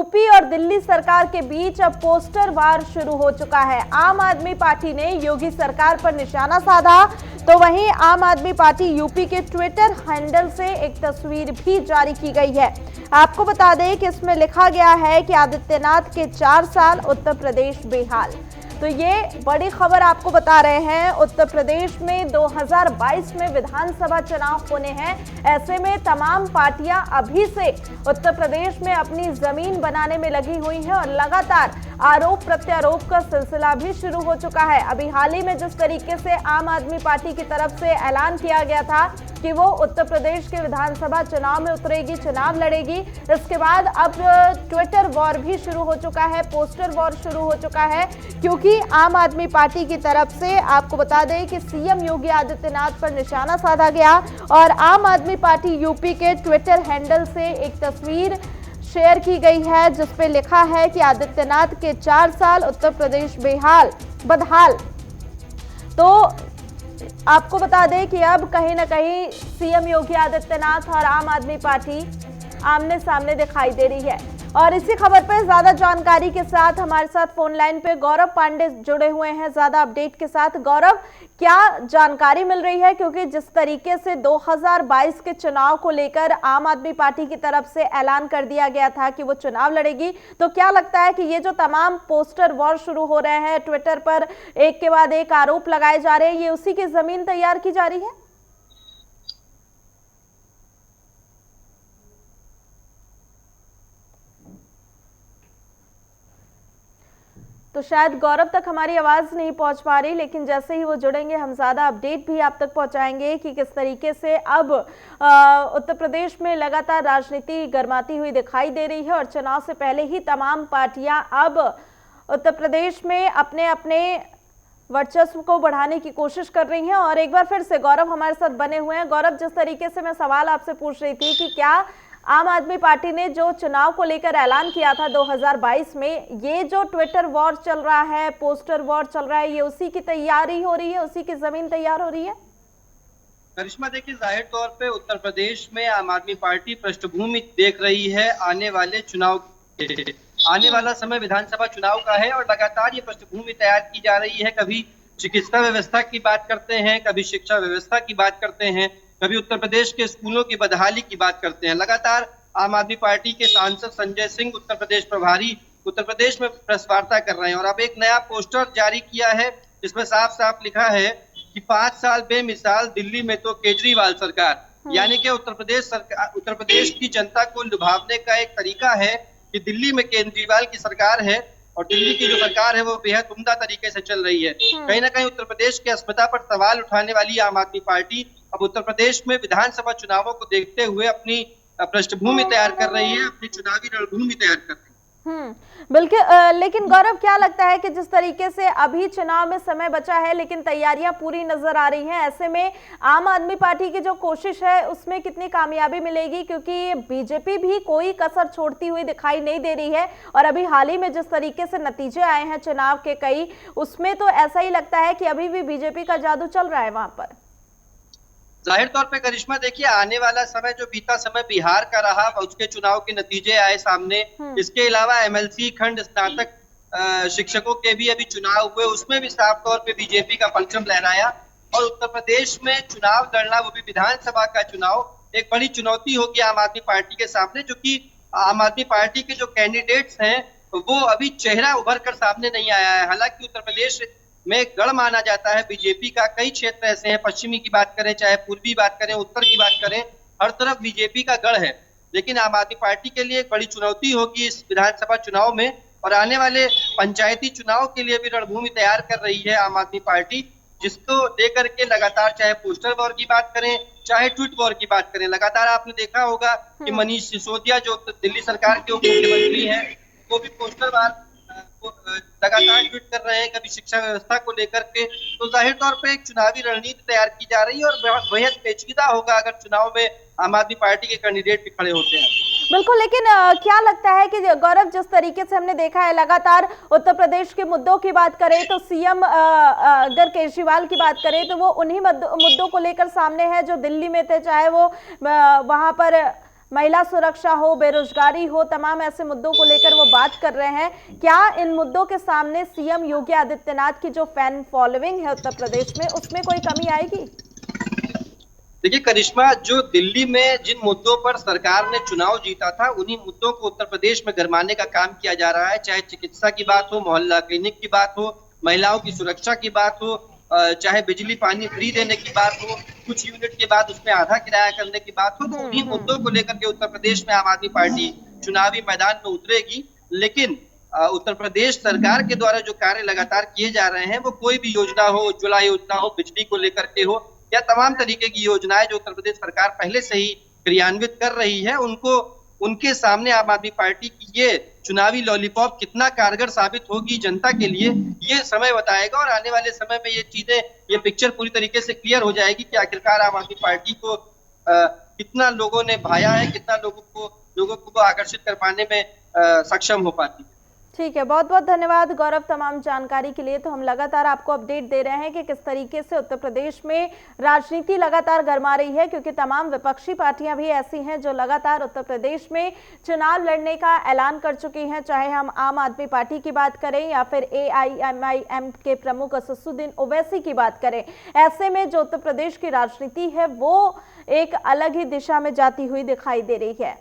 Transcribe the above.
UP और दिल्ली सरकार के बीच अब पोस्टर वार शुरू हो चुका है। आम आदमी पार्टी ने योगी सरकार पर निशाना साधा, तो वहीं आम आदमी पार्टी यूपी के ट्विटर हैंडल से एक तस्वीर भी जारी की गई है। आपको बता दें कि इसमें लिखा गया है कि आदित्यनाथ के 4 साल, उत्तर प्रदेश बेहाल। तो ये बड़ी खबर आपको बता रहे हैं। उत्तर प्रदेश में 2022 में विधानसभा चुनाव होने हैं। ऐसे में तमाम पार्टियां अभी से उत्तर प्रदेश में अपनी जमीन बनाने में लगी हुई हैं और लगातार आरोप प्रत्यारोप का सिलसिला भी शुरू हो चुका है। अभी हाल ही में जिस तरीके से आम आदमी पार्टी की तरफ से ऐलान किया गया था कि वो उत्तर प्रदेश के विधानसभा चुनाव में उतरेगी, चुनाव लड़ेगी, इसके बाद अब ट्विटर वॉर भी शुरू हो चुका है, पोस्टर वॉर शुरू हो चुका है, क्योंकि आम आदमी पार्टी की तरफ से आपको बता दें कि सीएम योगी आदित्यनाथ पर निशाना साधा गया और आम आदमी पार्टी यूपी के ट्विटर हैंडल से एक तस्वीर शेयर की गई है जिसपे लिखा है कि आदित्यनाथ के 4 साल, उत्तर प्रदेश बेहाल बदहाल। तो आपको बता दें कि अब कहीं ना कहीं सीएम योगी आदित्यनाथ और आम आदमी पार्टी आमने सामने दिखाई दे रही है। और इसी खबर पर ज्यादा जानकारी के साथ हमारे साथ फोन लाइन पे गौरव पांडे जुड़े हुए हैं ज्यादा अपडेट के साथ। गौरव, क्या जानकारी मिल रही है, क्योंकि जिस तरीके से 2022 के चुनाव को लेकर आम आदमी पार्टी की तरफ से ऐलान कर दिया गया था कि वो चुनाव लड़ेगी, तो क्या लगता है कि ये जो तमाम पोस्टर वॉर शुरू हो रहे हैं, ट्विटर पर एक के बाद एक आरोप लगाए जा रहे हैं, ये उसी की जमीन तैयार की जा रही है? तो शायद गौरव तक हमारी आवाज नहीं पहुंच पा रही, लेकिन जैसे ही वो जुड़ेंगे हम ज्यादा अपडेट भी आप तक पहुंचाएंगे कि किस तरीके से अब उत्तर प्रदेश में लगातार राजनीति गर्माती हुई दिखाई दे रही है और चुनाव से पहले ही तमाम पार्टियां अब उत्तर प्रदेश में अपने अपने वर्चस्व को बढ़ाने की कोशिश कर रही हैं। और एक बार फिर से गौरव हमारे साथ बने हुए हैं। गौरव, जिस तरीके से मैं सवाल आपसे पूछ रही थी कि क्या आम आदमी पार्टी ने जो चुनाव को लेकर ऐलान किया था 2022 में, ये जो ट्विटर वॉर चल रहा है, पोस्टर वॉर चल रहा है, ये उसी की तैयारी हो रही है, उसी की जमीन तैयार हो रही है? करिश्मा, देखिए, जाहिर तौर पे उत्तर प्रदेश में आम आदमी पार्टी पृष्ठभूमि देख रही है आने वाले चुनाव के। आने वाला समय विधानसभा चुनाव का है और लगातार ये पृष्ठभूमि तैयार की जा रही है। कभी चिकित्सा व्यवस्था की बात करते हैं, कभी शिक्षा व्यवस्था की बात करते हैं, कभी उत्तर प्रदेश के स्कूलों की बदहाली की बात करते हैं। लगातार आम आदमी पार्टी के सांसद संजय सिंह, उत्तर प्रदेश प्रभारी, उत्तर प्रदेश में प्रेस वार्ता कर रहे हैं और अब एक नया पोस्टर जारी किया है जिसमें साफ साफ लिखा है कि 5 साल बेमिसाल, दिल्ली में तो केजरीवाल सरकार। यानी कि उत्तर प्रदेश की जनता को लुभावने का एक तरीका है कि दिल्ली में केजरीवाल की सरकार है और दिल्ली की जो सरकार है वो बेहद उम्दा तरीके से चल रही है। कहीं ना कहीं उत्तर प्रदेश की अस्मिता पर सवाल उठाने वाली आम आदमी पार्टी अब उत्तर प्रदेश में विधानसभा चुनावों को देखते हुए अपनी पृष्ठभूमि तैयार कर रही है, अपनी चुनावी रणभूमि तैयार कर रही है। बिल्कुल। लेकिन गौरव, क्या लगता है कि जिस तरीके से अभी चुनाव में समय बचा है लेकिन तैयारियां पूरी नजर आ रही हैं, ऐसे में आम आदमी पार्टी की जो कोशिश है उसमें कितनी कामयाबी मिलेगी, क्योंकि बीजेपी भी कोई कसर छोड़ती हुई दिखाई नहीं दे रही है और अभी हाल ही में जिस तरीके से नतीजे आए हैं चुनाव के कई, उसमें तो ऐसा ही लगता है कि अभी भी बीजेपी का जादू चल रहा है वहां पर। जाहिर तौर पे करिश्मा, देखिए, आने वाला समय जो बीता समय बिहार का रहा, उसके चुनाव के नतीजे आए सामने। इसके अलावा एमएलसी खंड स्नातक शिक्षकों के भी अभी चुनाव हुए, उसमें भी साफ तौर पे बीजेपी का परचम लहराया। और उत्तर प्रदेश में चुनाव लड़ना, वो भी विधानसभा का चुनाव, एक बड़ी चुनौती होगी आम आदमी पार्टी के सामने, जो कि आम आदमी पार्टी के जो कैंडिडेट्स हैं वो अभी चेहरा उभर कर सामने नहीं आया है। हालांकि उत्तर प्रदेश में गढ़ माना जाता है बीजेपी का, कई क्षेत्र ऐसे हैं, पश्चिमी की बात करें, चाहे पूर्वी बात करें, उत्तर की बात करें, हर तरफ बीजेपी का गढ़ है। लेकिन आम आदमी पार्टी के लिए एक बड़ी चुनौती होगी इस विधानसभा चुनाव में और आने वाले पंचायती चुनाव के लिए भी रणभूमि तैयार कर रही है आम आदमी पार्टी, जिसको लेकर के लगातार चाहे पोस्टर वॉर की बात करें, चाहे ट्वीट वॉर की बात करें, लगातार आपने देखा होगा कि मनीष सिसोदिया जो दिल्ली सरकार के उप मुख्यमंत्री है, वो भी पोस्टर वॉर लगातार ट्वीट कर रहे हैं, कभी शिक्षा व्यवस्था को लेकर के। तो जाहिर तौर पे एक चुनावी रणनीति तैयार की जा रही है और बेहद पेचीदा होगा अगर चुनाव में आम आदमी पार्टी के कैंडिडेट भी खड़े होते हैं। बिल्कुल। लेकिन क्या लगता है कि गौरव, जिस तरीके से हमने देखा है लगातार उत्तर प्रदेश के मुद्दों की बात करें तो सीएम अगर केजरीवाल की बात करें तो वो उन्हीं मुद्दों को लेकर सामने है जो दिल्ली में थे, चाहे वो वहां पर महिला सुरक्षा हो, बेरोजगारी हो, तमाम ऐसे मुद्दों को लेकर वो बात कर रहे हैं। क्या इन मुद्दों के सामने सीएम योगी आदित्यनाथ की जो फैन फॉलोइंग है उत्तर प्रदेश में, उसमें कोई कमी आएगी? देखिए करिश्मा, जो दिल्ली में जिन मुद्दों पर सरकार ने चुनाव जीता था, उन्हीं मुद्दों को उत्तर प्रदेश में गरमाने का काम किया जा रहा है। चाहे चिकित्सा की बात हो, मोहल्ला क्लिनिक की बात हो, महिलाओं की सुरक्षा की बात हो, चाहे बिजली पानी फ्री देने की बात हो, कुछ यूनिट के बाद उसमें आधा किराया करने की बात हो, तो उन्हीं मुद्दों को लेकर के उत्तर प्रदेश में आम आदमी पार्टी चुनावी मैदान में उतरेगी। लेकिन उत्तर प्रदेश सरकार के द्वारा जो कार्य लगातार किए जा रहे हैं, वो कोई भी योजना हो, उज्ज्वला योजना हो, बिजली को लेकर के हो, या तमाम तरीके की योजनाएं जो उत्तर प्रदेश सरकार पहले से ही क्रियान्वित कर रही है, उनको उनके सामने आम आदमी पार्टी की ये चुनावी लॉलीपॉप कितना कारगर साबित होगी जनता के लिए, ये समय बताएगा। और आने वाले समय में ये चीजें, ये पिक्चर पूरी तरीके से क्लियर हो जाएगी कि आखिरकार आम आदमी पार्टी को कितना लोगों ने भाया है, कितना लोगों को आकर्षित कर पाने में सक्षम हो पाती है। ठीक है, बहुत बहुत धन्यवाद गौरव तमाम जानकारी के लिए। तो हम लगातार आपको अपडेट दे रहे हैं कि किस तरीके से उत्तर प्रदेश में राजनीति लगातार गरमा रही है, क्योंकि तमाम विपक्षी पार्टियां भी ऐसी हैं जो लगातार उत्तर प्रदेश में चुनाव लड़ने का ऐलान कर चुकी हैं। चाहे हम आम आदमी पार्टी की बात करें या फिर AIMIM के प्रमुख असदुद्दीन ओवैसी की बात करें, ऐसे में जो उत्तर प्रदेश की राजनीति है वो एक अलग ही दिशा में जाती हुई दिखाई दे रही है।